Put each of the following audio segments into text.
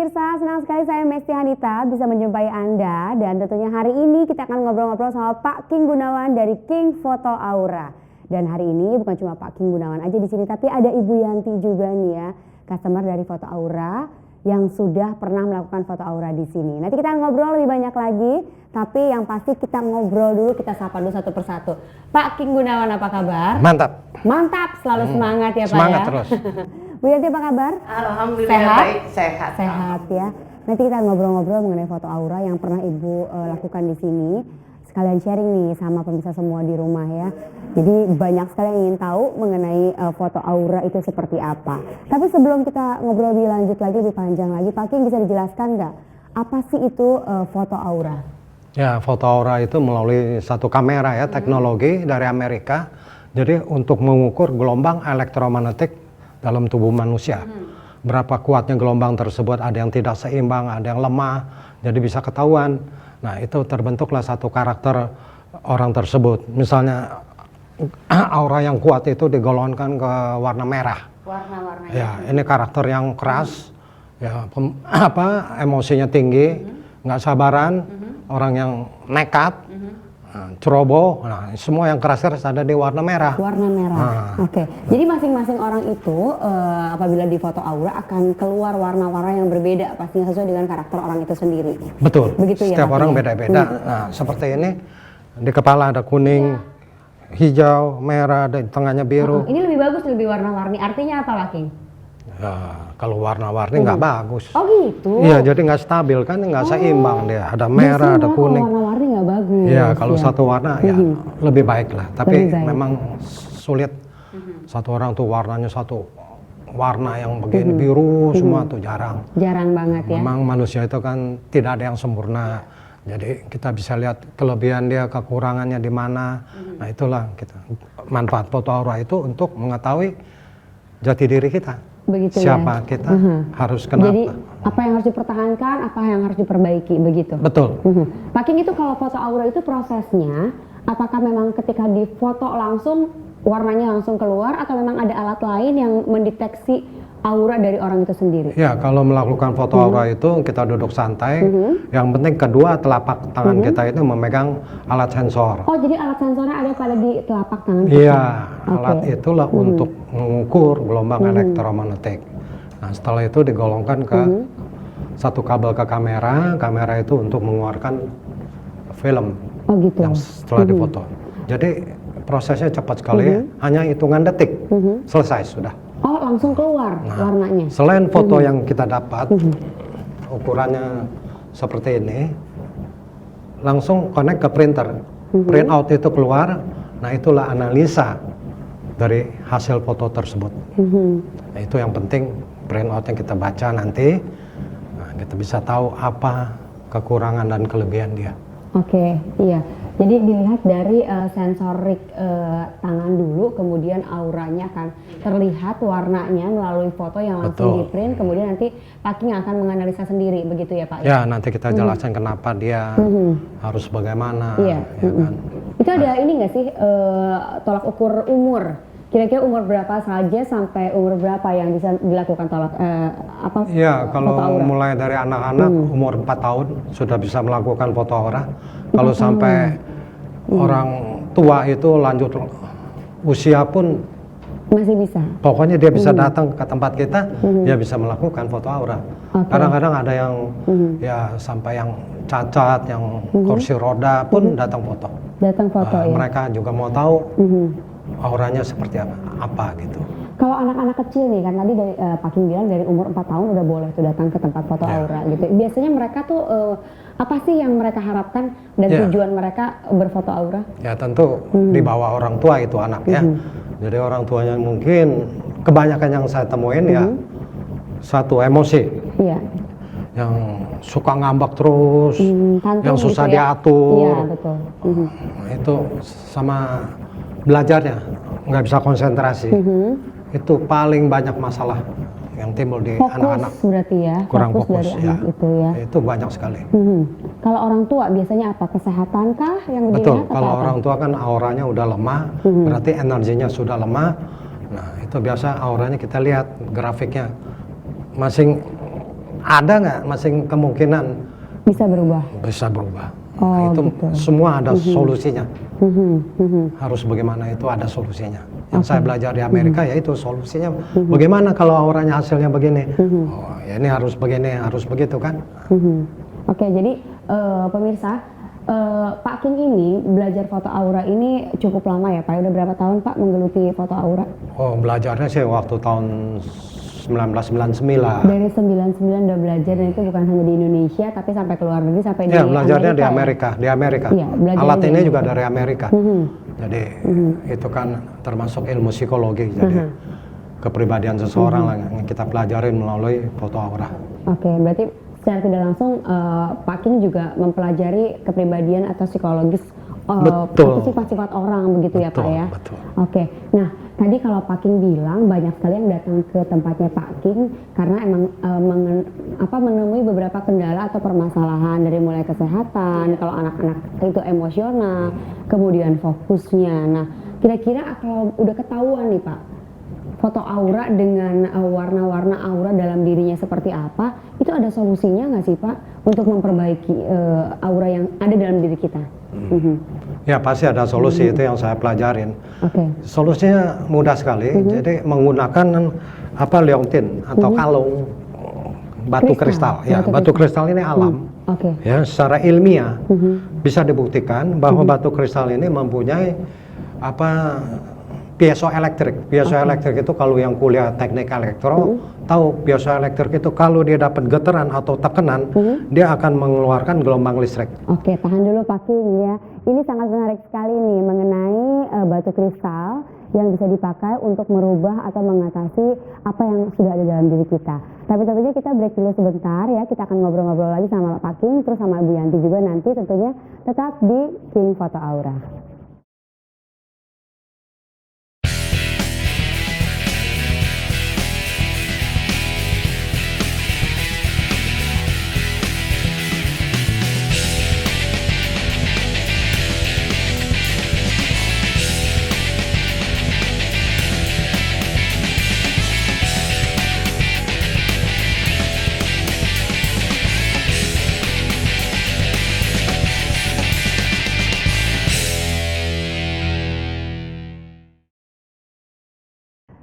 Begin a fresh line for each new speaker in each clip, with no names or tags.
pemirsa, senang sekali saya Mesti Hanita bisa menjumpai Anda. Dan tentunya hari ini kita akan ngobrol-ngobrol sama Pak King Gunawan dari King Foto Aura. Dan hari ini bukan cuma Pak King Gunawan aja di sini, tapi ada Ibu Yanti juga nih ya, customer dari Foto Aura yang sudah pernah melakukan foto aura di sini. Nanti kita ngobrol lebih banyak lagi, tapi yang pasti kita ngobrol dulu, kita sapa dulu satu persatu. Pak King Gunawan, apa kabar?
Mantap.
Mantap, selalu semangat ya Pak
semangat
ya.
terus.
Bu Yanti, apa kabar?
Alhamdulillah
Sehat?
baik, sehat.
Sehat ya. Nanti kita ngobrol-ngobrol mengenai foto aura yang pernah Ibu lakukan di sini. Sekalian sharing nih sama pemirsa semua di rumah ya. Jadi banyak sekali yang ingin tahu mengenai foto aura itu seperti apa. Tapi sebelum kita ngobrol lebih lanjut lagi, lebih panjang lagi, Pak King bisa dijelaskan nggak apa sih itu foto aura?
Ya, foto aura itu melalui satu kamera ya, teknologi dari Amerika. Jadi untuk mengukur gelombang elektromagnetik dalam tubuh manusia. Berapa kuatnya gelombang tersebut, ada yang tidak seimbang, ada yang lemah, jadi bisa ketahuan. Nah, itu terbentuklah satu karakter orang tersebut. Misalnya aura yang kuat itu digolongkan ke warna merah.
Warna-warna.
Ya, ini karakter yang keras, ya emosinya tinggi, nggak sabaran, orang yang nekat, ceroboh. Nah, semua yang keras-keras ada di warna merah.
Warna merah. Oke. Jadi masing-masing orang itu apabila di foto aura akan keluar warna-warna yang berbeda, pastinya sesuai dengan karakter orang itu sendiri.
Betul.
Begitu ya.
Setiap orang beda-beda. Nah, seperti ini di kepala ada kuning, hijau, merah, dan tengahnya biru.
Ini lebih bagus, lebih warna-warni. Artinya apa, Pak King?
Ya, kalau warna-warni nggak bagus.
Oh gitu.
Iya, jadi nggak stabil kan, nggak seimbang dia. Ada merah, ada kuning.
Warna-warni nggak bagus.
Iya, kalau satu warna ya lebih baik lah. Tapi
Lebih baik.
memang sulit. Satu orang tuh warnanya satu warna yang begini biru semua tuh jarang.
Jarang banget ya.
Memang manusia itu kan tidak ada yang sempurna. Jadi kita bisa lihat kelebihan dia, kekurangannya di mana. Nah, itulah kita manfaat foto aura itu untuk mengetahui jati diri kita.
Begitu
Siapa
ya.
kita, harus kenapa.
Jadi apa yang harus dipertahankan, apa yang harus diperbaiki, begitu.
Betul.
Pak King, itu kalau foto aura itu prosesnya, apakah memang ketika difoto langsung warnanya langsung keluar, atau memang ada alat lain yang mendeteksi aura dari orang itu sendiri?
Ya, kalau melakukan foto aura itu kita duduk santai. Yang penting kedua telapak tangan kita itu memegang alat sensor.
Oh, jadi alat sensornya ada pada di telapak tangan kita?
Iya, alat itulah untuk mengukur gelombang elektromagnetik. Nah, setelah itu digolongkan ke satu kabel ke kamera. Kamera itu untuk mengeluarkan film yang setelah difoto. Jadi prosesnya cepat sekali, hanya hitungan detik, selesai sudah.
Oh, langsung keluar warnanya?
Selain foto yang kita dapat, ukurannya seperti ini, langsung connect ke printer. Print out itu keluar, nah itulah analisa dari hasil foto tersebut. Nah, itu yang penting, print out yang kita baca nanti, nah, kita bisa tahu apa kekurangan dan kelebihan dia.
Oke, iya. Jadi dilihat dari sensorik tangan dulu, kemudian auranya akan terlihat warnanya melalui foto yang langsung di print, kemudian nanti Pak King akan menganalisa sendiri, begitu ya Pak?
Ya, nanti kita jelaskan kenapa dia harus bagaimana.
Iya.
Ya kan?
Itu ada ini nggak sih tolak ukur umur? Kira-kira umur berapa saja sampai umur berapa yang bisa dilakukan tolak
Ya, kalau mulai dari anak-anak umur 4 tahun sudah bisa melakukan foto aura. Kalau sampai orang tua itu lanjut usia pun
masih bisa.
Pokoknya dia bisa datang ke tempat kita, dia bisa melakukan foto aura. Kadang-kadang ada yang ya sampai yang cacat, yang kursi roda pun datang foto.
Datang foto ya.
Mereka juga mau tahu auranya seperti apa gitu.
Kalau anak-anak kecil nih, kan tadi dari Pak King bilang dari umur 4 tahun udah boleh tuh datang ke tempat foto aura gitu. Biasanya mereka tuh apa sih yang mereka harapkan dan tujuan mereka berfoto aura?
Ya tentu dibawa orang tua itu anak ya. Jadi orang tuanya mungkin kebanyakan yang saya temuin ya satu emosi.
Iya.
Yang suka ngambek terus, yang susah
gitu ya?
diatur.
Iya, betul.
Itu sama belajarnya nggak bisa konsentrasi. Itu paling banyak masalah yang timbul di anak-anak.
Fokus berarti ya,
kurang fokus
dari
ya.
anak itu ya.
Itu banyak sekali.
Kalau orang tua biasanya apa? Kesehatan kah yang dilihat?
Betul, kalau orang tua kan auranya udah lemah, berarti energinya sudah lemah. Nah, itu biasa auranya kita lihat grafiknya. Masing ada nggak masih kemungkinan
Bisa berubah.
bisa berubah.
Oh,
Nah, itu
gitu.
semua ada solusinya.
Mhm.
Harus bagaimana itu ada solusinya. Yang saya belajar di Amerika ya itu solusinya. Bagaimana kalau auranya hasilnya begini? Oh, ya ini harus begini, harus begitu kan?
Oke, jadi pemirsa, Pak King ini belajar foto aura ini cukup lama ya Pak? Udah berapa tahun Pak menggeluti foto aura?
Oh, belajarnya sih waktu tahun 1999.
Dari 99 udah belajar, dan itu bukan hanya di Indonesia tapi sampai ke luar negeri, sampai
Ya,
di
belajarnya di
ya?
Amerika, di Amerika.
Iya, belajarnya
Alat
di
ini
Amerika.
juga dari Amerika. Jadi itu kan termasuk ilmu psikologi. Jadi kepribadian seseorang lah yang kita pelajarin melalui foto aura.
Oke, berarti secara tidak langsung Pak King juga mempelajari kepribadian atau psikologis
Betul.
sifat-sifat orang begitu ya Pak
Betul,
ya?
betul.
Oke, nah tadi kalau Pak King bilang banyak sekali yang datang ke tempatnya Pak King karena emang menemui beberapa kendala atau permasalahan, dari mulai kesehatan, kalau anak-anak itu emosional, kemudian fokusnya. Nah, kira-kira kalau udah ketahuan nih Pak, foto aura dengan warna-warna aura dalam dirinya seperti apa, itu ada solusinya nggak sih Pak untuk memperbaiki aura yang ada dalam diri kita?
Ya pasti ada solusi, itu yang saya pelajarin.
Oke.
Solusinya mudah sekali. Jadi menggunakan leontin atau kalung batu kristal. Ya, batu kristal ini alam.
Oke.
Ya, secara ilmiah bisa dibuktikan bahwa batu kristal ini mempunyai piezoelektrik. Piezoelektrik itu kalau yang kuliah teknik elektro tahu, piezoelektrik itu kalau dia dapat getaran atau tekanan, dia akan mengeluarkan gelombang listrik.
Oke, tahan dulu Pak King ya. Ini sangat menarik sekali nih mengenai batu kristal yang bisa dipakai untuk merubah atau mengatasi apa yang sudah ada dalam diri kita. Tapi tentunya kita break dulu sebentar ya. Kita akan ngobrol-ngobrol lagi sama Pak King, terus sama Bu Yanti juga nanti tentunya tetap di King Foto Aura.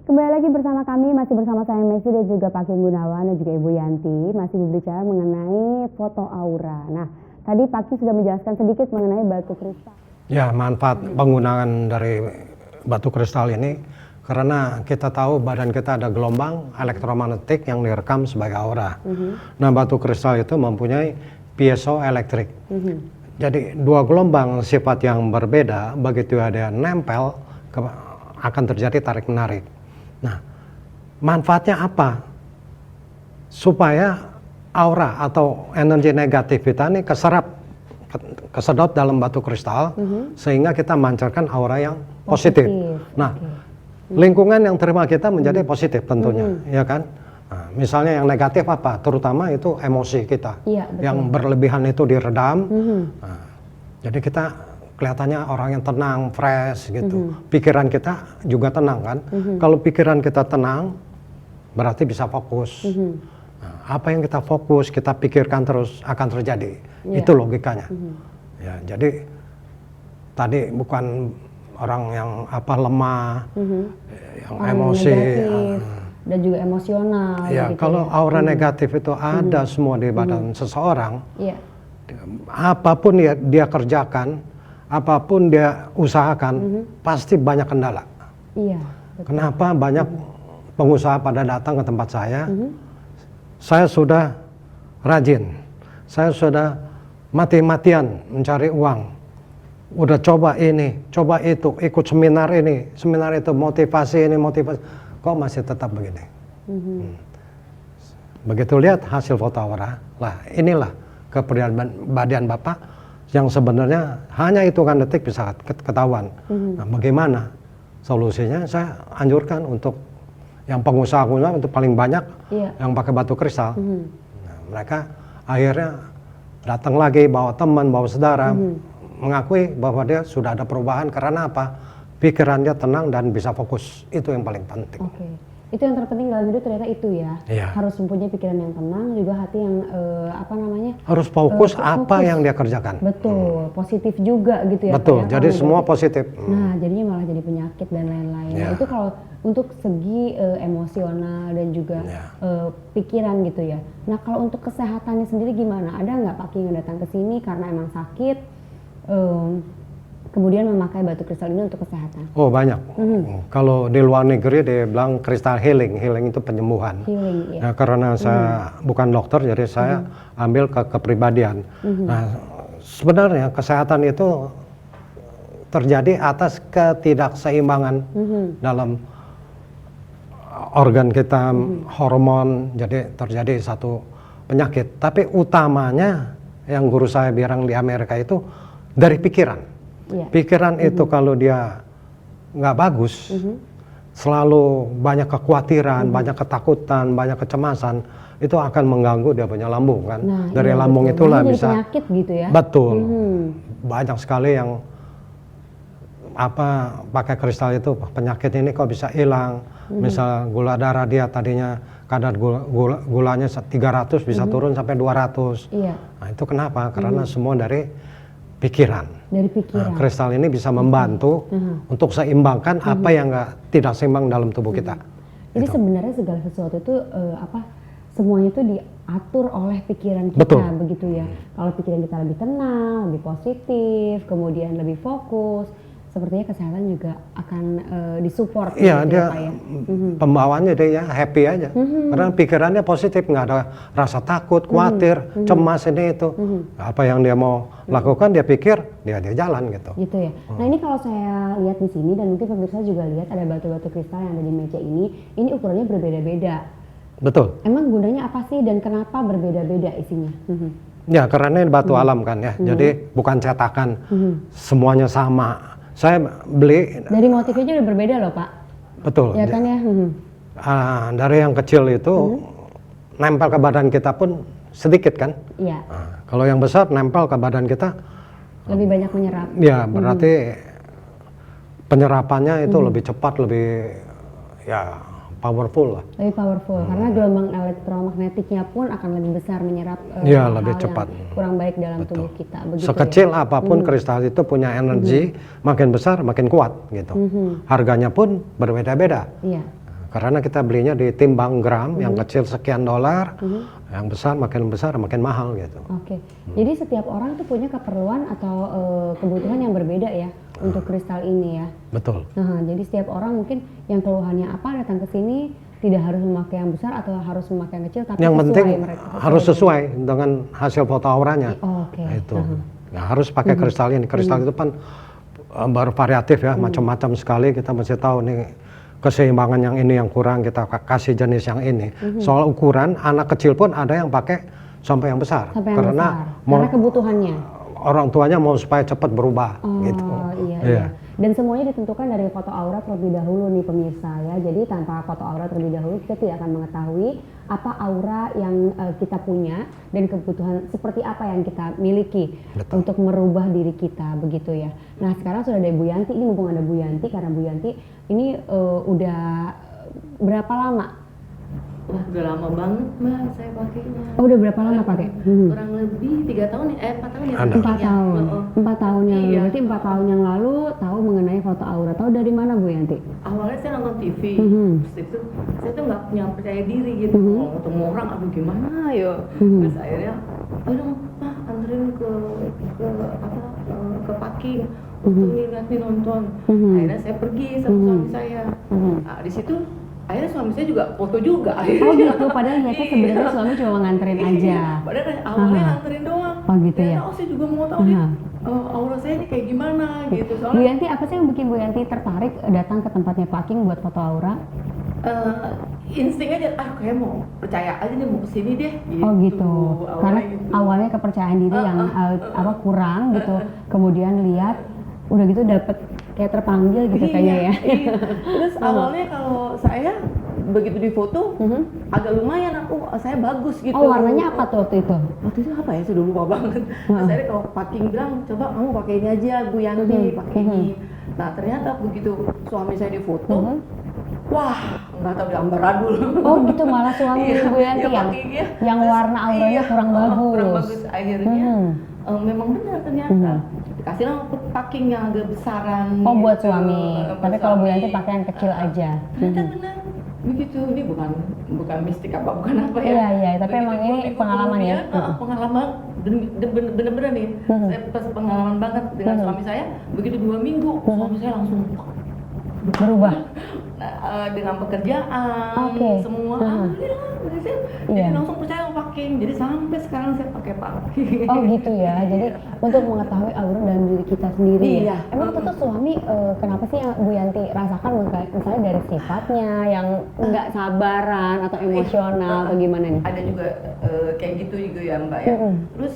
Kembali lagi bersama kami, masih bersama saya Messi dan juga Pak King Gunawan dan juga Ibu Yanti, masih berbicara mengenai foto aura. Nah, tadi Pak King sudah menjelaskan sedikit mengenai batu kristal.
Ya, manfaat penggunaan dari batu kristal ini karena kita tahu badan kita ada gelombang elektromagnetik yang direkam sebagai aura. Nah, batu kristal itu mempunyai piezoelektrik. Jadi dua gelombang sifat yang berbeda, begitu ada yang nempel akan terjadi tarik menarik. Nah, manfaatnya apa? Supaya aura atau energi negatif kita ini kesedot dalam batu kristal, sehingga kita memancarkan aura yang positif. Nah, lingkungan yang terima kita menjadi positif tentunya, ya kan? Nah, misalnya yang negatif apa? Terutama itu emosi kita, yang berlebihan itu diredam. Nah, jadi kita kelihatannya orang yang tenang, fresh gitu. Pikiran kita juga tenang kan. Kalau pikiran kita tenang, berarti bisa fokus. Nah, apa yang kita fokus, kita pikirkan terus akan terjadi. Itu logikanya. Ya, jadi tadi bukan orang yang lemah, yang emosi.
Negatif, dan juga emosional.
Ya,
gitu
kalau aura negatif itu ada semua di badan seseorang. Apapun dia kerjakan, apapun dia usahakan, pasti banyak kendala.
Iya.
Kenapa banyak pengusaha pada datang ke tempat saya? Saya sudah rajin, saya sudah mati-matian mencari uang. Udah coba ini, coba itu, ikut seminar ini, seminar itu, motivasi ini, motivasi. Kok masih tetap begini? Begitu lihat hasil foto aura, lah inilah kepribadian Bapak yang sebenarnya hanya hitungan detik bisa ketahuan. Nah, bagaimana solusinya? Saya anjurkan untuk yang pengusaha untuk paling banyak yang pakai batu kristal. Nah, mereka akhirnya datang lagi bawa teman, bawa saudara, mengakui bahwa dia sudah ada perubahan karena apa? Pikiran dia tenang dan bisa fokus. Itu yang paling penting.
Itu yang terpenting dalam hidup ternyata itu ya.
Iya.
Harus mempunyai pikiran yang tenang, juga hati yang
Harus fokus apa
fokus.
yang dia kerjakan.
Betul, positif juga gitu ya.
Betul,
Pak, ya,
jadi
kalau
semua
negatif.
positif.
Nah, jadinya malah jadi penyakit dan lain-lain.
Ya.
Nah, itu kalau untuk segi emosional dan juga
Ya.
pikiran gitu ya. Nah, kalau untuk kesehatannya sendiri gimana? Ada nggak Pak King yang datang ke sini karena emang sakit, kemudian memakai batu kristal ini untuk kesehatan?
Oh banyak. Kalau di luar negeri dia bilang kristal healing itu penyembuhan.
Healing ya.
Ya, karena saya bukan dokter, jadi saya ambil ke kepribadian. Nah, sebenarnya kesehatan itu terjadi atas ketidakseimbangan dalam organ kita, hormon, jadi terjadi satu penyakit. Tapi utamanya yang guru saya bilang di Amerika itu dari pikiran.
Iya.
Pikiran itu kalau dia nggak bagus, selalu banyak kekhawatiran, banyak ketakutan, banyak kecemasan, itu akan mengganggu dia punya lambung kan.
Nah,
Dari
iya,
lambung
betul.
itulah
Jadi
bisa
penyakit gitu ya.
betul. Banyak sekali yang pakai kristal itu penyakit ini kok bisa hilang. Misal gula darah dia tadinya kadar gulanya 300 bisa turun sampai 200.
Iya.
Nah, itu kenapa? Karena semua dari pikiran.
Dari pikiran.
Nah, kristal ini bisa membantu untuk seimbangkan apa yang tidak seimbang dalam tubuh kita.
Jadi sebenarnya segala sesuatu itu semuanya itu diatur oleh pikiran kita.
Betul.
Begitu ya. Kalau pikiran kita lebih tenang, lebih positif, kemudian lebih fokus, sepertinya kesehatan juga akan disupport.
Iya,
gitu
dia
ya, Pak ya.
pembawaannya dia ya happy aja. Karena pikirannya positif, nggak ada rasa takut, khawatir, cemas ini itu. Apa yang dia mau lakukan dia pikir, dia jalan gitu.
Gitu ya. Nah ini kalau saya lihat di sini dan mungkin pemirsa juga lihat ada batu-batu kristal yang ada di meja ini ukurannya berbeda-beda.
Betul.
Emang gunanya apa sih dan kenapa berbeda-beda isinya?
Ya karena ini batu alam kan ya. Jadi bukan cetakan, semuanya sama. Saya beli.
Dari motifnya aja udah berbeda loh Pak.
Betul.
Ya kan ya.
Dari yang kecil itu nempel ke badan kita pun sedikit kan.
Iya.
Nah, kalau yang besar nempel ke badan kita.
Lebih banyak menyerap.
Ya berarti penyerapannya itu lebih cepat, lebih ya powerful lah.
Lebih powerful karena gelombang elektromagnetiknya pun akan lebih besar menyerap
Ya,
hal-hal
lebih
yang
cepat.
kurang baik dalam tubuh kita. Begitu
Sekecil
ya?
apapun kristal itu punya energi, makin besar makin kuat gitu. Harganya pun berbeda-beda.
Iya.
Karena kita belinya di timbang gram, yang kecil sekian dolar, yang besar makin mahal gitu.
Oke. Jadi setiap orang tuh punya keperluan atau kebutuhan yang berbeda ya untuk kristal ini ya.
Betul.
Nah, jadi setiap orang mungkin yang keluhannya apa datang ke sini tidak harus memakai yang besar atau harus memakai yang kecil, tapi
Yang penting
mereka
harus sesuai dengan hasil foto auranya.
Oke.
Nah, itu. Nah, harus pakai kristal ini. Kristal itu kan bervariatif ya, macam-macam sekali. Kita mesti tahu nih keseimbangan yang ini yang kurang, kita kasih jenis yang ini. Soal ukuran, anak kecil pun ada yang pakai sampai yang besar.
Sampai yang
karena
besar. Karena kebutuhannya.
Orang tuanya mau supaya cepat berubah gitu.
Iya. Dan semuanya ditentukan dari foto aura terlebih dahulu nih pemirsa ya. Jadi tanpa foto aura terlebih dahulu kita tidak akan mengetahui apa aura yang kita punya dan kebutuhan seperti apa yang kita miliki.
Betul.
Untuk merubah diri kita begitu ya. Nah sekarang sudah ada Bu Yanti, ini mumpung ada Bu Yanti karena Bu Yanti ini udah berapa lama?
Wah, udah lama banget Mbak saya pakainya.
Oh udah berapa lama pakai?
Kurang lebih 3 tahun ya, 4 tahun ya.
Ada.
4 tahun. 4 tahun yang lalu.
Iya.
Berarti 4 tahun yang lalu tahu mengenai foto aura. Tahu dari mana Bu Yanti?
Awalnya saya nonton TV, terus itu saya tuh nggak punya percaya diri gitu, mau ketemu orang aduh gimana ya. Terus akhirnya, aduh Pak anterin ke parking untuk nih nonton. Akhirnya saya pergi sama suami saya. Nah, di situ akhirnya suami saya juga foto juga.
Oh gitu, padahal niatnya sebenarnya suami cuma nganterin aja.
Padahal awalnya nganterin doang.
Oh gitu ya.
Tahu saya juga mau tahu nih aura saya ini kayak gimana gitu.
Bu
Soalnya
Yanti, apa sih yang bikin Bu Yanti tertarik datang ke tempatnya Pak King buat foto aura?
insting aja, kayak mau percaya aja nih mau kesini deh. Gitu.
Oh gitu. Karena
gitu.
awalnya kepercayaan diri yang kurang gitu. Kemudian lihat, udah gitu dapet kayak terpanggil gitu kayaknya ya.
Iya. Terus awalnya kalau saya begitu di foto agak lumayan saya bagus gitu.
Oh warnanya apa tuh waktu itu?
Waktu itu apa ya, sudah lupa banget. Terus saya kalau packing bilang coba kamu pakai ini aja Bu Yanti, pakai ini. Nah ternyata begitu suami saya di foto wah nggak tahu dia ambaradul.
Oh gitu, malah suami
Iya,
Bu Yanti
iya, pakainya.
yang warna auranya
Iya,
kurang bagus.
kurang bagus. Akhirnya memang benar ternyata. Kasihlah packing yang agak besaran.
Oh buat
gitu.
suami.
Buat
Tapi kalau Bu
suami.
Yanti pakai yang kecil aja.
Ternyata benar begitu. Ini bukan mistik apa, bukan apa ya.
Iya, iya, tapi emang ini
Minggu
pengalaman ya?
kemudian, pengalaman bener-bener nih. Saya pas pengalaman banget dengan suami saya. Begitu 2 minggu, suami saya langsung
Berubah.
dengan pekerjaan,
Oke.
semua. Alhamdulillah, berhasil.
Iya.
Jadi langsung percaya sama packing. Jadi sampai sekarang saya pakai packing.
Oh gitu ya. Jadi untuk mengetahui aura dalam diri kita sendiri ya.
Iya.
Emang itu tuh suami kenapa sih yang Bu Yanti rasakan misalnya dari sifatnya yang nggak sabaran atau emosional atau gimana nih?
Ada juga kayak gitu juga ya Mbak ya. Terus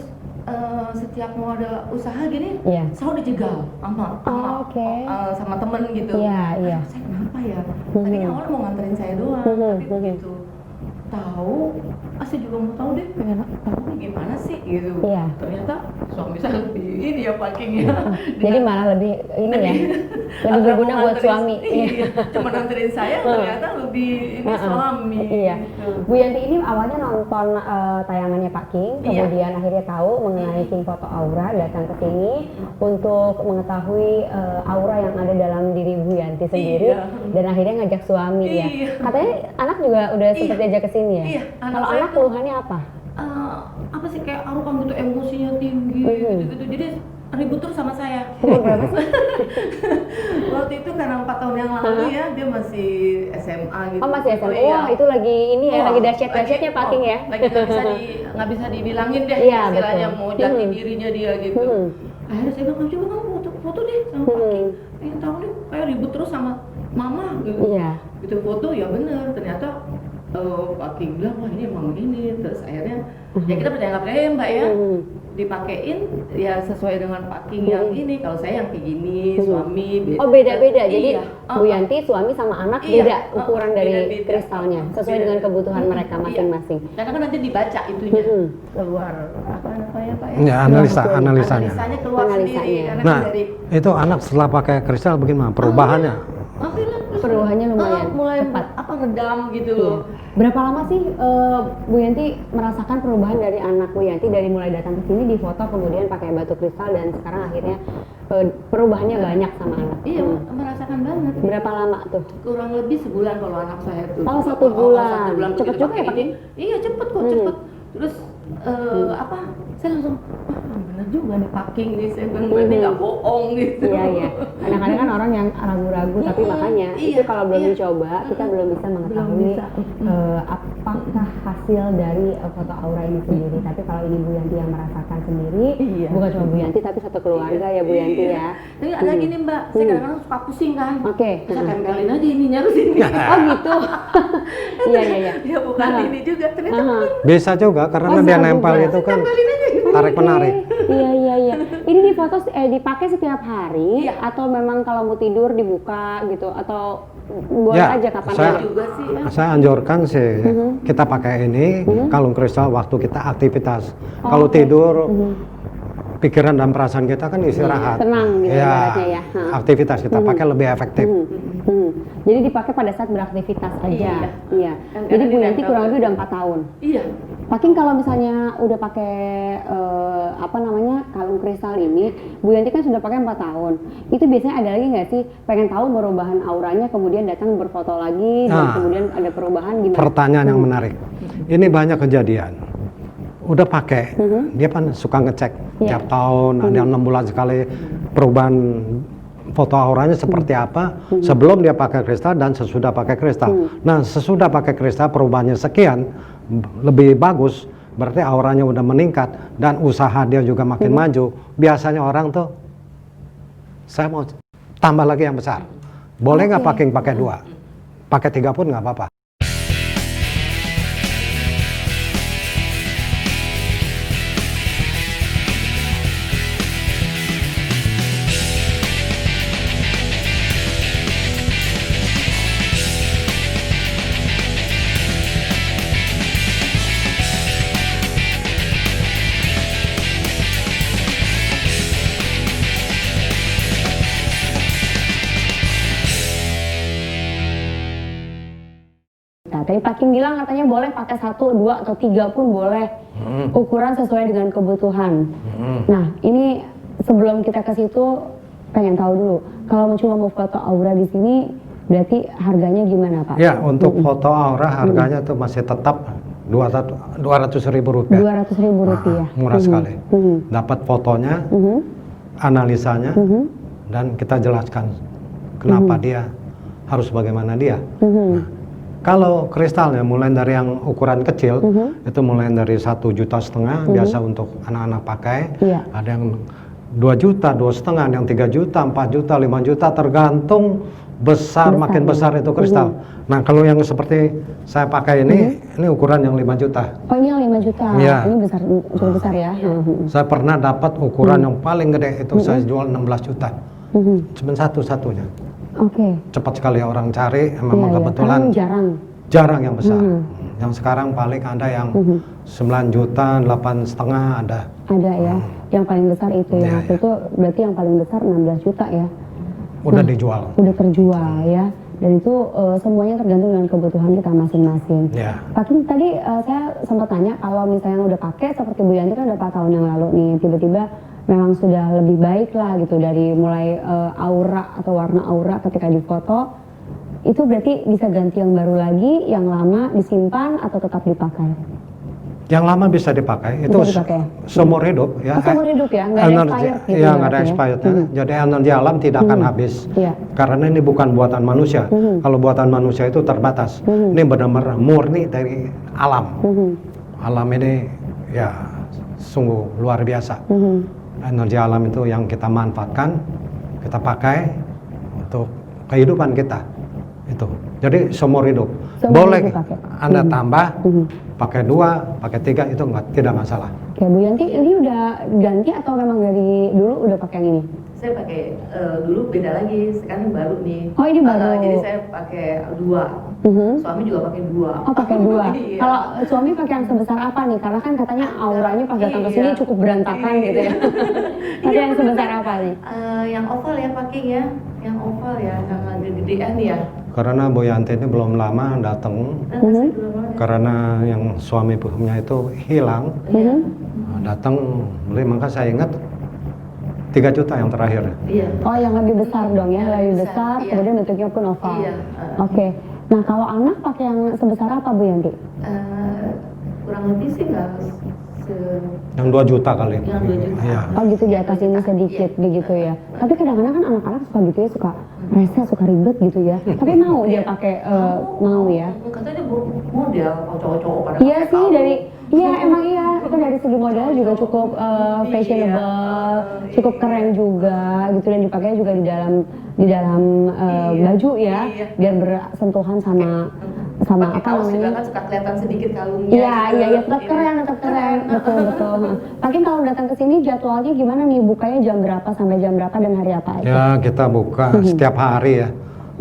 setiap mau ada usaha gini,
Iya.
selalu dijegal sama temen gitu.
Iya, iya.
Saya kenapa ya? Tadinya awalnya mau nganterin saya doang, tapi begitu tahu, saya juga mau tahu deh, kamu gimana sih gitu.
Iya.
Ternyata suami saya lebih ini ya packingnya.
Jadi malah lebih ini ya, lebih berguna buat suami.
Iya. Cuma nganterin saya, ternyata lebih ini suami.
Iya.
Gitu.
Bu Yanti ini awalnya nonton tayangannya Pak King, kemudian akhirnya tahu mengenai King Foto Aura, datang ke sini untuk mengetahui aura yang ada dalam diri Bu Yanti sendiri, dan akhirnya ngajak suami ya. Katanya anak juga udah sempat diajak ke sini ya.
Iya,
Kalau anak keluhannya apa?
Apa sih kayak arukan gitu, emosinya tinggi gitu-gitu. Jadi ribut terus sama saya.
Berapa sih?
Waktu itu karena 4 tahun yang lalu ya, dia masih SMA gitu.
Oh masih SMA.
Iya.
Wah itu lagi ini ya, lagi dahsyat-dahsyatnya Pak King ya.
Lagi nggak bisa dibilangin deh,
Iya,
istilahnya
betul.
mau jati dirinya dia gitu. Akhirnya saya bilang, coba kamu foto deh sama Pak King. Pengen tahu deh, kayak ribut terus sama mama gitu.
Iya.
Gitu foto ya bener, ternyata Pak King bilang, wah ini emang ini. Terus akhirnya ya kita percaya nggak percaya ya Mbak ya, dipakein ya sesuai dengan Pak King yang ini. Kalau saya yang kayak gini, suami beda.
Oh beda-beda, jadi
Iya.
Bu Yanti suami sama anak
Iya.
beda ukuran dari
Beda-beda.
kristalnya, sesuai
Beda.
dengan kebutuhan mereka
Iya.
masing-masing.
Karena kan nanti dibaca itunya keluar apa namanya Pak ya?
Ya, analisanya.
Analisanya keluar
Analisanya.
sendiri. Karena
Nah,
kan dari
itu anak setelah pakai kristal bagaimana perubahannya?
Perubahannya lumayan
mulai
cepat.
apa redam gitu loh.
Berapa lama sih Bu Yanti merasakan perubahan dari anak Bu Yanti dari mulai datang ke sini difoto kemudian pakai batu kristal dan sekarang akhirnya perubahannya banyak sama anak?
Iya, merasakan banget.
Berapa lama tuh?
Kurang lebih sebulan kalau anak saya tuh.
Oh, 1 bulan.
Satu bulan
Cepet
begitu
juga ya,
pakai
Pak?
ini. Iya, cepet kok, cepet. Terus apa? Saya langsung, bener juga nih packing nih. Saya bilang, ini nggak bohong gitu.
Iya, iya. Kadang-kadang kan orang yang ragu-ragu, tapi makanya itu kalau belum dicoba, kita belum bisa mengetahui apakah hasil dari foto aura ini sendiri. Tapi kalau ini Bu Yanti yang merasakan sendiri, bukan cuma Bu Yanti, tapi satu keluarga ya Bu Yanti ya.
Tapi ada lagi nih Mbak, saya kadang-kadang suka pusing kan.
Oke.
Saya tempelin aja ininya harus ini.
Oh gitu. Iya, iya, iya.
Ya bukan ini juga, ternyata
Bisa juga karena
Oh,
dia
bisa
nempel
juga.
itu kan tarik menarik.
Iya, iya, iya. Ini difoto dipakai setiap hari
Iya.
atau memang kalau mau tidur dibuka gitu atau boleh
Ya,
aja kapan
saya-
aja?
juga sih ya.
Saya anjurkan sih kita pakai ini kalung kristal waktu kita aktivitas. Kalau tidur pikiran dan perasaan kita kan istirahat.
Tenang gitu ibaratnya ya.
Aktivitas kita pakai lebih efektif.
Jadi dipakai pada saat beraktivitas aja. Iya.
Kan
Jadi
karena
Bu Yanti
ditempel.
kurang lebih udah 4 tahun.
Iya.
Paking kalau misalnya udah pakai kalung kristal ini, Bu Yanti kan sudah pakai 4 tahun. Itu biasanya ada lagi nggak sih pengen tahu perubahan auranya, kemudian datang berfoto lagi dan
Nah.
kemudian ada perubahan gimana?
Pertanyaan yang menarik. Ini banyak kejadian. Udah pakai, dia kan suka ngecek tiap tahun, ada 6 bulan sekali perubahan foto auranya seperti apa sebelum dia pakai kristal dan sesudah pakai kristal. Nah, sesudah pakai kristal perubahannya sekian, lebih bagus, berarti auranya udah meningkat dan usaha dia juga makin maju. Biasanya orang tuh, saya mau tambah lagi yang besar. Boleh nggak pakai 2? Pakai 3 pun nggak apa-apa.
Tadi Pak King bilang katanya boleh pakai 1, 2, atau 3 pun boleh. Ukuran sesuai dengan kebutuhan. Nah, ini sebelum kita ke situ pengen tahu dulu, kalau cuma mau foto aura di sini berarti harganya gimana Pak?
Ya, untuk foto aura harganya tuh masih tetap 200.000 rupiah.
200.000 rupiah.
Murah sekali. Dapat fotonya, analisanya, dan kita jelaskan kenapa dia harus bagaimana dia. Nah, kalau kristalnya mulai dari yang ukuran kecil, itu mulai dari 1,5 juta biasa untuk anak-anak pakai. Ada yang 2 juta, 2,5, yang 3 juta, 4 juta, 5 juta, tergantung besar makin besar itu kristal. Nah, kalau yang seperti saya pakai ini ukuran yang 5 juta.
Oh, ini yang 5 juta.
Ya.
Ini besar, cukup besar ya.
Saya pernah dapat ukuran yang paling gede itu saya jual 16 juta. Cuma satu-satunya.
Oke.
Cepat sekali orang cari, memang kebetulan
Karena
jarang yang besar. Yang sekarang paling ada yang 9 juta, 8,5 ada.
Ada ya. Yang paling besar itu ya. Waktu itu berarti yang paling besar 16 juta ya.
Udah dijual.
Udah terjual ya. Dan itu semuanya tergantung dengan kebutuhan kita masing-masing. Pak King, tadi saya sempat tanya kalau misalnya udah pakai seperti Bu Yanti kan udah 4 tahun yang lalu nih, tiba-tiba memang sudah lebih baik lah gitu dari mulai aura atau warna aura ketika difoto, itu berarti bisa ganti yang baru lagi, yang lama disimpan atau tetap dipakai?
Yang lama bisa dipakai, itu seumur hidup ya.
Seumur hidup ya, nggak ada expired gitu
ya, nggak ada expired ya. Jadi energi alam tidak akan habis. Karena ini bukan buatan manusia. Kalau buatan manusia itu terbatas. Ini benar-benar murni dari alam. Alam ini ya sungguh luar biasa. Energi alam itu yang kita manfaatkan, kita pakai untuk kehidupan kita. Itu. Jadi seumur hidup. Boleh Anda tambah, pakai 2, pakai 3 itu tidak masalah.
Oke, Bu Yanti ini udah ganti atau memang dari dulu udah pakai yang ini?
Saya pakai dulu beda lagi, sekarang baru nih.
Oh, ini baru.
Jadi saya pakai 2. Suami juga pakai 2.
Oh, pakai 2. Kalau suami pakai yang sebesar apa nih? Karena kan katanya auranya pas datang ke sini cukup berantakan gitu ya. Tapi yang sebesar apa nih?
Yang oval ya pakai ya. Yang oval ya, jangan gede-gedean ya.
Karena Bu Yanti ini belum lama datang. Karena yang suami punya itu hilang. Datang beli, maka saya ingat 3 juta yang terakhir.
Oh, yang lebih besar dong ya, lebih besar, kemudian bentuknya pun oval. Oke. Nah, kalau anak pakai yang sebesar apa Bu Yanti?
Kurang lebih sih nggak
yang 2 juta kali.
Yang 2 juta.
Ya.
Oh gitu, di atas ini sedikit begitu ya. Tapi kadang-kadang kan anak-anak suka gitu ya, suka rese, suka ribet gitu ya. Tapi mau dia pakai mau ya.
Katanya model cowok-cowok pada.
Iya sih, dari emang iya, itu dari segi model juga cukup fashionable, cukup keren juga gitu, dan dipakai juga di dalam baju ya, biar bersentuhan sama apa namanya.
Kan suka kelihatan sedikit kalungnya.
Iya, tetap keren, betul. Mungkin kalau datang ke sini jadwalnya gimana nih, bukanya jam berapa sampai jam berapa dan hari apa aja?
Ya, kita buka setiap hari ya,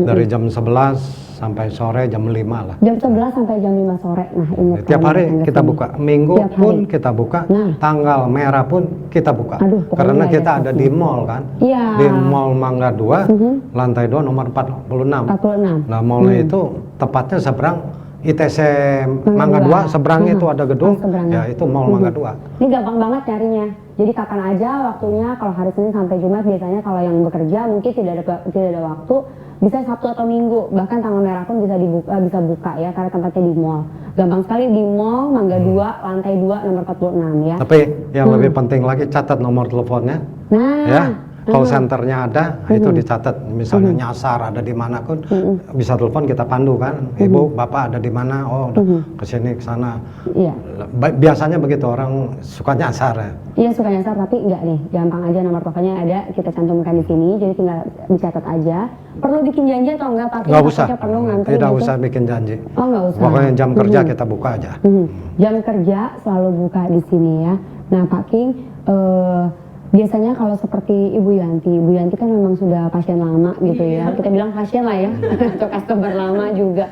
dari jam 11 sampai sore jam 5 lah.
Jam 11 sampai jam 5 sore. Nah, ingat
tiap hari kita buka, minggu pun kita buka, tanggal merah pun kita buka. Karena kita ada di mall kan, di Mall Mangga 2, lantai 2 nomor 46. Nah, mallnya itu tepatnya seberang ITC Mangga 2, seberangnya itu ada gedung, ya itu Mall Mangga 2.
Ini gampang banget nyarinya. Jadi kapan aja waktunya, kalau hari Senin sampai Jumat biasanya kalau yang bekerja mungkin tidak ada waktu, bisa Sabtu atau Minggu, bahkan tanggal merah pun bisa buka ya, karena tempatnya di mall. Gampang sekali, di Mall Mangga 2, lantai 2 nomor 46 ya.
Tapi yang lebih penting lagi, catat nomor teleponnya. Ya. Call centernya ada, itu dicatat. Misalnya nyasar ada di mana pun, bisa telepon, kita pandu kan. Ibu, bapak ada di mana? Oh, kesini, kesana. Biasanya begitu, orang suka nyasar ya.
Iya, suka nyasar, tapi enggak nih. Gampang aja, nomor teleponnya ada, kita cantumkan di sini. Jadi tinggal dicatat aja. Perlu bikin janji atau enggak, Pak?
Nggak usah. Tidak
gitu?
usah bikin janji.
Oh, nggak usah.
Pokoknya jam kerja kita buka aja.
Jam kerja selalu buka di sini ya. Nah, Pak King, biasanya kalau seperti Ibu Yanti kan memang sudah pasien lama gitu ya. Kita bilang pasien lah ya, atau customer lama juga.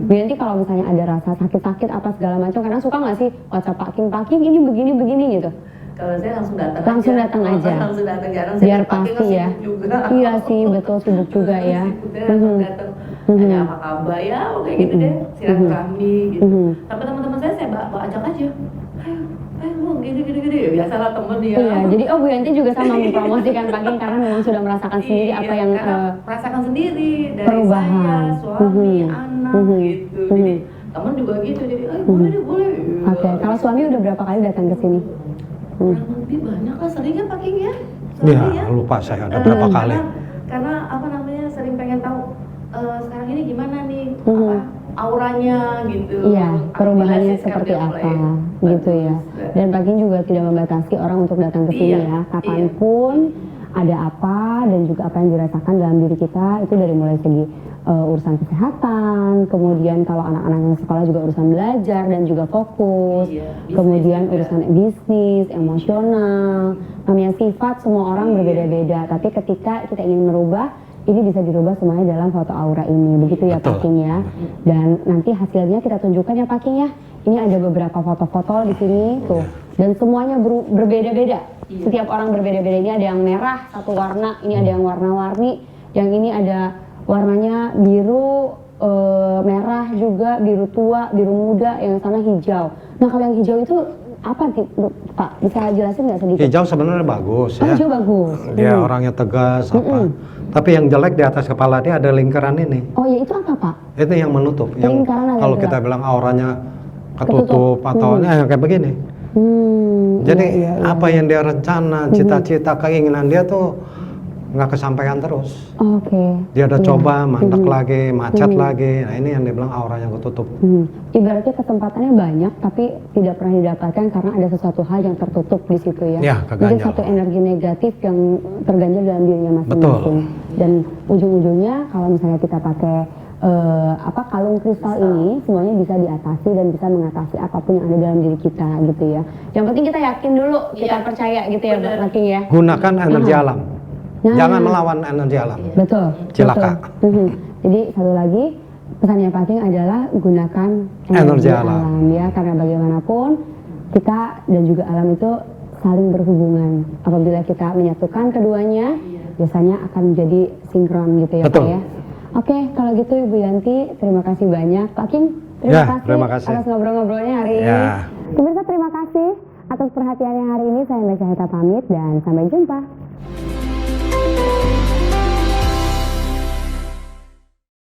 Bu Yanti kalau misalnya ada rasa sakit-sakit apa segala macam, kadang suka nggak sih WhatsApp Pak King ini begini gitu?
Kalau saya langsung datang
aja.
Langsung datang, jarang
biar
saya
pasti ya.
juga.
Iya sih, betul, sibuk juga ya.
Datang. tanya apa kabar ya, kayak gitu deh, silaturahmi gitu. Tapi teman-teman saya bawa ajak aja. Ayo lu gini, biasalah temen dia.
Iya, jadi Bu Yanti juga sama mempromosikan packing karena memang sudah merasakan sendiri apa yang
merasakan sendiri dari
perubahan.
saya, suami, anak gitu. Jadi temen juga gitu, jadi boleh deh, boleh.
Oke, kalau suami udah berapa kali datang ke sini?
Kurang lebih banyak lah, sering kan packingnya?
Iya, lupa saya ada berapa kali.
Karena apa namanya, sering pengen tahu sekarang ini gimana nih, auranya gitu.
Iya, perubahannya
Aplikasi
seperti
sekarang
apa
mulai
gitu ya.
bagus.
Dan packing juga tidak membatasi orang untuk datang ke sini ya. Kapanpun ada apa dan juga apa yang dirasakan dalam diri kita itu dari mulai segi urusan kesehatan, kemudian kalau anak-anak yang sekolah juga urusan belajar dan juga fokus, kemudian urusan bisnis, emosional, namanya sifat semua orang berbeda-beda. Tapi ketika kita ingin merubah, ini bisa dirubah semuanya dalam foto aura ini, begitu ya Packing ya. Dan nanti hasilnya kita tunjukkan ya Packing ya. Ini ada beberapa foto-foto di sini tuh, dan semuanya berbeda-beda. Setiap orang berbeda-beda. Ini ada yang merah satu warna, ini ada yang warna-warni, yang ini ada warnanya biru, merah juga, biru tua, biru muda, yang sana hijau. Nah kalau yang hijau itu apa Pak? Bisa jelasin nggak sedikit?
Hijau sebenarnya bagus ya.
Hijau bagus.
Dia orangnya tegas apa. Tapi yang jelek di atas kepala dia ada lingkaran ini.
Oh ya itu apa Pak?
Itu yang menutup. Yang
Lingkaran agak
kalau
gelap.
kita bilang auranya ketutup atau kayak begini. Jadi apa yang dia rencana, cita-cita, keinginan dia tuh nggak kesampaian terus.
Oke.
Dia udah coba mandek lagi, macet lagi. Nah ini yang dia bilang auranya ketutup.
Ibaratnya kesempatannya banyak tapi tidak pernah didapatkan karena ada sesuatu hal yang tertutup di situ ya.
Ya,
Mungkin
keganjal.
satu energi negatif yang terganjal dalam dirinya masing-masing.
Betul.
Dan ujung-ujungnya kalau misalnya kita pakai kalung kristal ini semuanya bisa diatasi dan bisa mengatasi apapun yang ada dalam diri kita gitu ya. Yang penting kita yakin dulu, kita percaya gitu ya Packing ya.
Gunakan energi alam.
Nah.
Jangan melawan energi alam.
Betul.
Cilaka.
Betul. Jadi satu lagi pesannya Packing adalah gunakan energi alam ya, karena bagaimanapun kita dan juga alam itu saling berhubungan. Apabila kita menyatukan keduanya, biasanya akan menjadi sinkron gitu ya
Betul.
Pak ya. Oke, kalau gitu Ibu Yanti, terima kasih banyak. Packing,
terima kasih
atas ngobrol-ngobrolnya hari ini. Pemirsa terima kasih atas perhatiannya hari ini. Saya Mbak Syahita pamit dan sampai jumpa.